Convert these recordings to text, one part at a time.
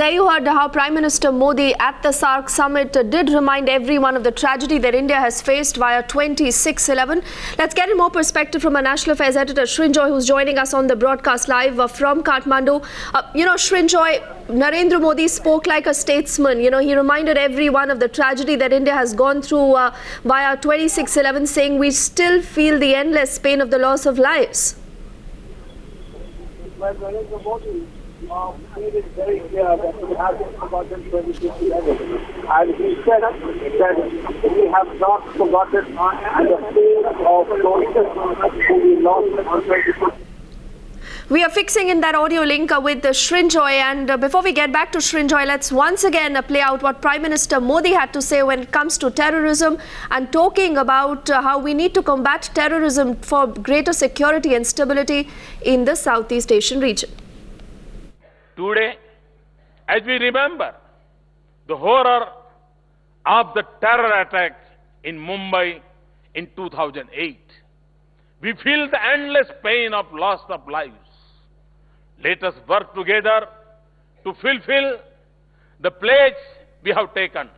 There you heard how Prime Minister Modi at the SAARC summit did remind everyone of the tragedy that India has faced via 26/11. Let's get more perspective from our National Affairs editor Srinjoy, who's joining us on the broadcast live from Kathmandu. Srinjoy, Narendra Modi spoke like a statesman. He reminded everyone of the tragedy that India has gone through via 26/11, saying we still feel the endless pain of the loss of lives. Well, Narendra Modi made it very clear that we haven't forgotten 26/11. And he said that we have not forgotten the pain of soldiers who we lost on 26. We are fixing in that audio link with Srinjoy, and before we get back to Srinjoy, let's once again play out what Prime Minister Modi had to say when it comes to terrorism, and talking about how we need to combat terrorism for greater security and stability in the Southeast Asian region. Today, as we remember the horror of the terror attack in Mumbai in 2008, we feel the endless pain of loss of lives. Let us work together to fulfill the pledge we have taken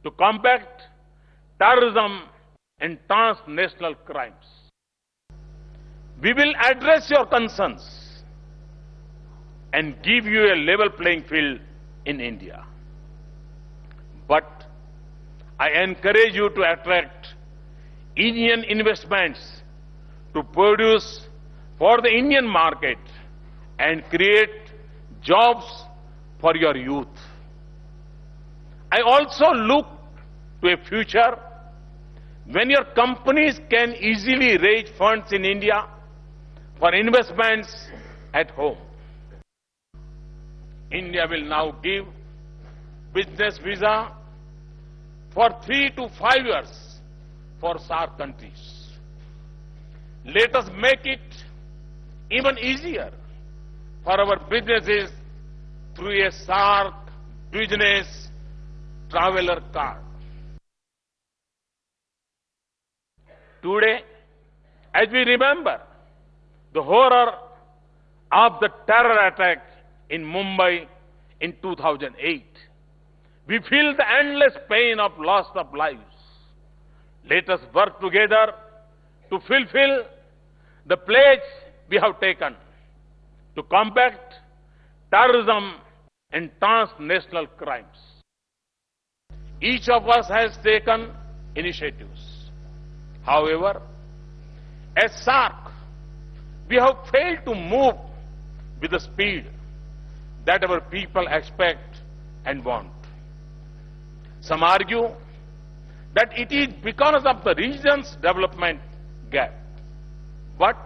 to combat terrorism and transnational crimes. We will address your concerns and give you a level playing field in India. But I encourage you to attract Indian investments to produce for the Indian market and create jobs for your youth. I also look to a future when your companies can easily raise funds in India for investments at home. India will now give business visa for 3 to 5 years for SAARC countries. Let us make it even easier for our businesses through a SAARC business traveler card. Today, as we remember the horror of the terror attack in Mumbai in 2008, we feel the endless pain of loss of lives. Let us work together to fulfill the pledge we have taken to combat terrorism and transnational crimes. Each of us has taken initiatives. However, as SAARC, we have failed to move with the speed that our people expect and want. Some argue that it is because of the region's development gap. But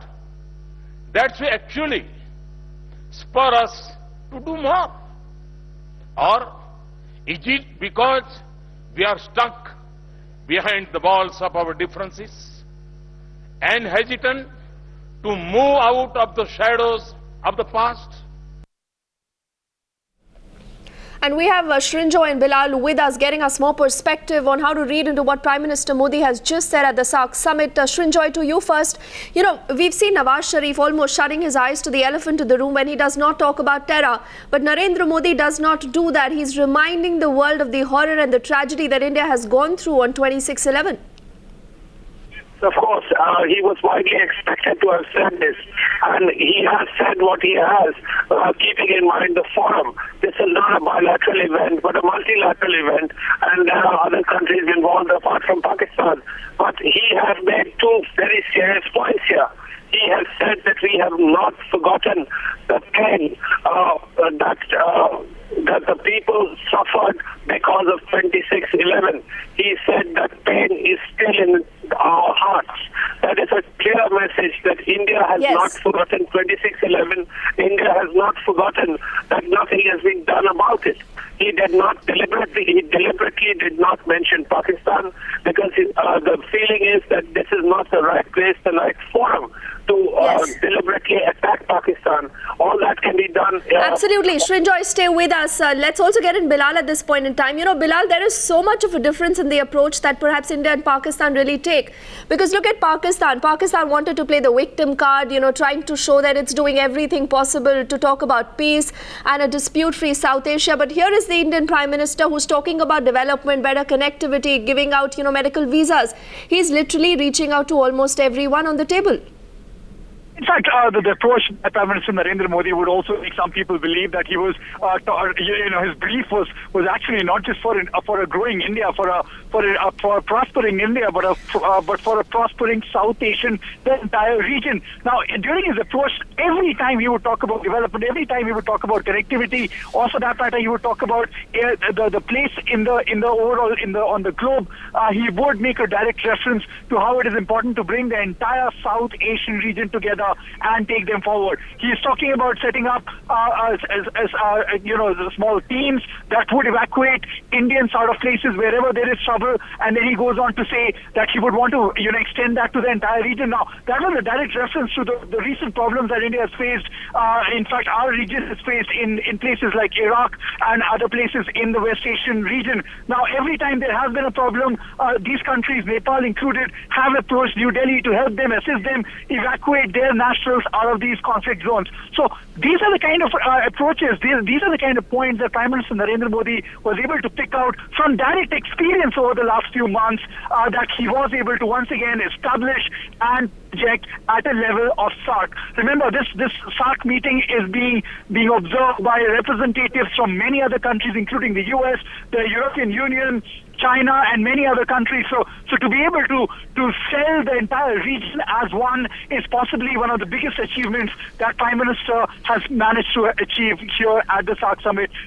that should actually spur us to do more. Or is it because we are stuck behind the walls of our differences and hesitant to move out of the shadows of the past? And we have Srinjoy and Bilal with us, getting us more perspective on how to read into what Prime Minister Modi has just said at the SAARC summit. Srinjoy, to you first. We've seen Nawaz Sharif almost shutting his eyes to the elephant in the room when he does not talk about terror. But Narendra Modi does not do that. He's reminding the world of the horror and the tragedy that India has gone through on 26/11. Of course, he was widely expected to have said this, and he has said what he has, keeping in mind the forum. This is not a bilateral event, but a multilateral event, and there are other countries involved apart from Pakistan. But he has made two very serious points here. He has said that we have not forgotten the pain that the people suffered because of 26/11. He said that pain is still in our hearts. That is a clear message that India has not forgotten 26/11. India has not forgotten that nothing has been done about it. He deliberately did not mention Pakistan because the feeling is that this is not the right place, the right forum to Yes. deliberately attack Pakistan. All that can be done. Absolutely. Shrinjoy, stay with us. Let's also get in Bilal at this point in time. You know, Bilal, there is so much of a difference in the approach that perhaps India and Pakistan really take. Because look at Pakistan. Pakistan wanted to play the victim card, you know, trying to show that it's doing everything possible to talk about peace and a dispute-free South Asia. But here is the Indian Prime Minister who's talking about development, better connectivity, giving out, you know, medical visas. He's literally reaching out to almost everyone on the table. In fact, the approach by Prime Minister Narendra Modi would also make some people believe that he was, his brief was actually not just for a growing India, for a prospering India, but for a prospering South Asian, the entire region. Now, during his approach, every time he would talk about development, every time he would talk about connectivity, also that matter he would talk about the place in the overall on the globe. He would make a direct reference to how it is important to bring the entire South Asian region together and take them forward. He is talking about setting up the small teams that would evacuate Indians out of places wherever there is trouble, and then he goes on to say that he would want to extend that to the entire region. Now, that was a direct reference to the recent problems that India has faced. In fact, our region has faced in places like Iraq and other places in the West Asian region. Now, every time there has been a problem, these countries, Nepal included, have approached New Delhi to help them, assist them, evacuate their nationals out of these conflict zones. So these are the kind of approaches, these are the kind of points that Prime Minister Narendra Modi was able to pick out from direct experience over the last few months, that he was able to once again establish and project at a level of SAARC. Remember, this SAARC meeting is being observed by representatives from many other countries, including the US, the European Union, China, and many other countries. So to be able to sell the entire region as one is possibly one of the biggest achievements that Prime Minister has managed to achieve here at the SAARC summit.